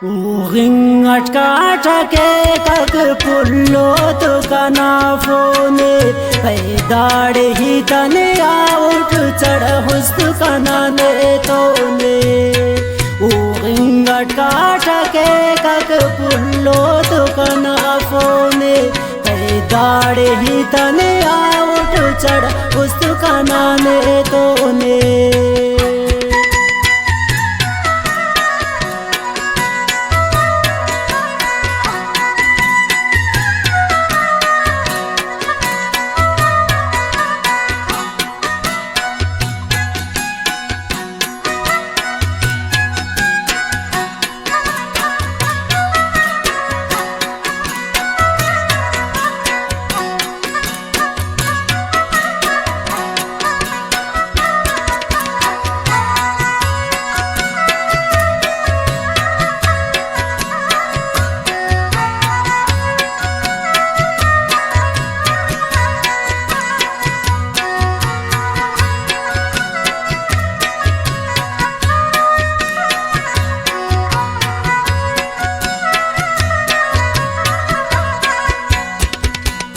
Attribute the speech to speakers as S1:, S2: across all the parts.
S1: Ringatkatake kak pullo to kanafone paidade hi tane out chada hustu kanane tone Ringatkatake kak pullo to kanafone paidade hi tane out chada hustu kanane tone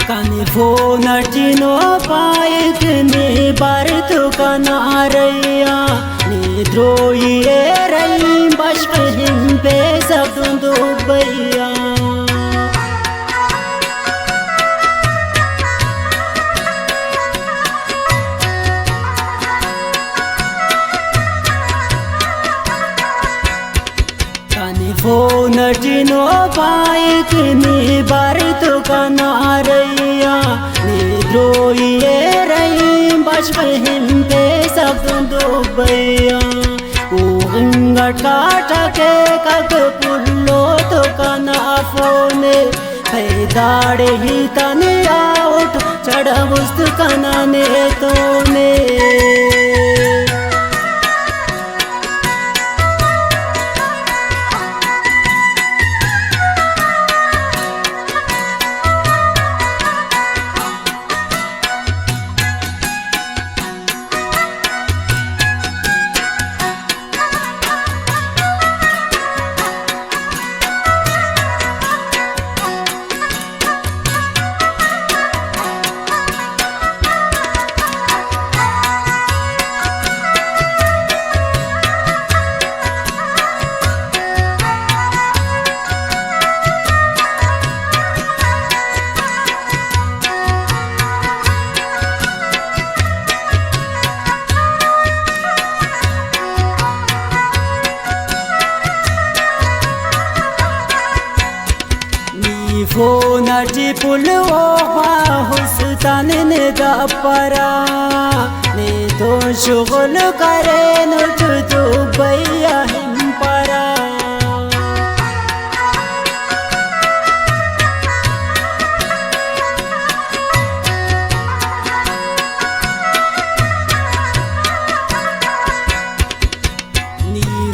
S1: Kani phone tino paik ne bar tu kanaraya ne drohi rai bashhim pe sabundu baiya Kani phone tino paik ne bar tu kanaraya drohi rai bashhim pe sabundu baiya Ringatkatake kak pullo to kanafone paidade hi tane out chada hustu kanane tone phone ti pullo hustan ne da para ne to shughul kare no tu baiya him para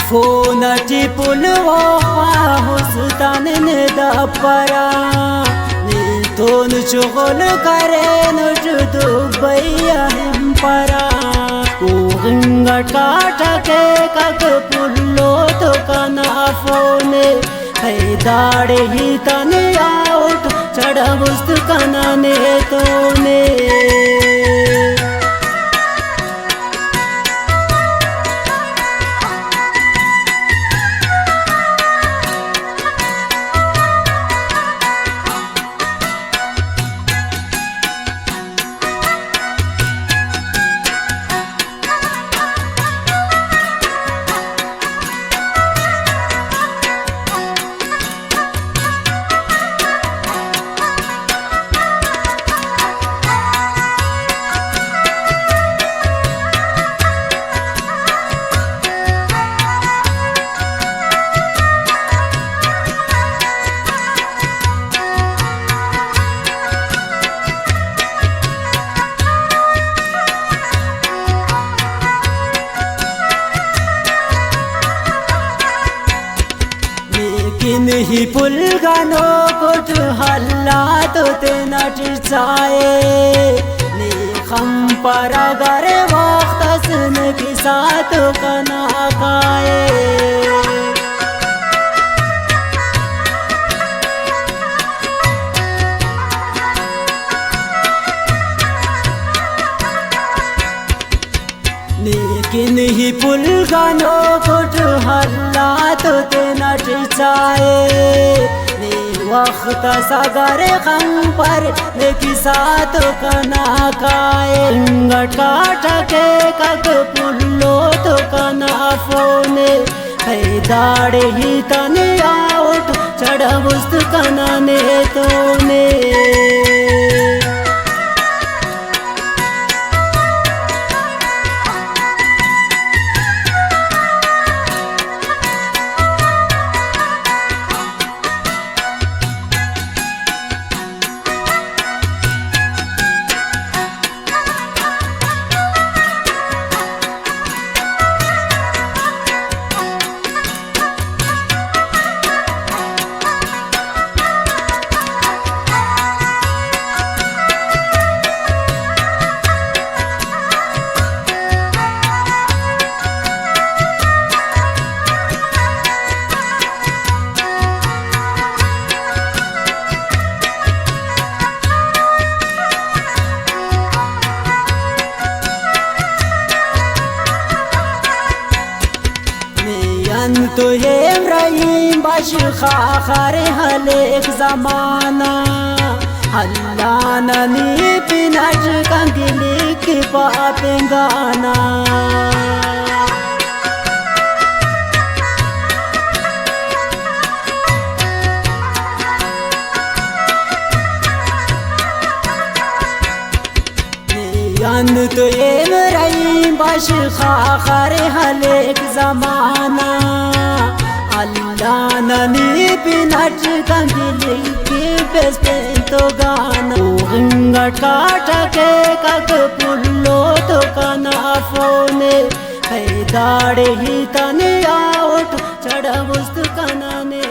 S1: phone ti pullo hustan ne da para ne ton shughul kare no tu baiya him para Ringatkatake kak pullo to kanafone paidade hi tane out chada hustu kanane tone ही पुल गानो कुछ हल्ला तो ते नट जाए नी खम पर अगर वक्त सन की साथ कना गाए लेकिन ही पुल गानो कुछ हल्ला तो ते नचाए ने वक्त सागर गम पर लेकी साथ कना काए काट के कक पुल्लो तो कना फोने दाड़े ही तने आउट चढ़ बुस्त कना ने तोने तो ये इब्राहिम बाश खारे हले एक जमाना अल्लाह ननी पिनाज कंगिली की पापेंगाना तो ये इब्राहिम बाश खारे हले एक जमाना अल्लाह ननी पिनाच कंगिली की बेस्ते तो गाना घंगट काट के कक पुल्लो तो कना फोने दाड़े ही तने आउट चढ़ बुस्त कना ने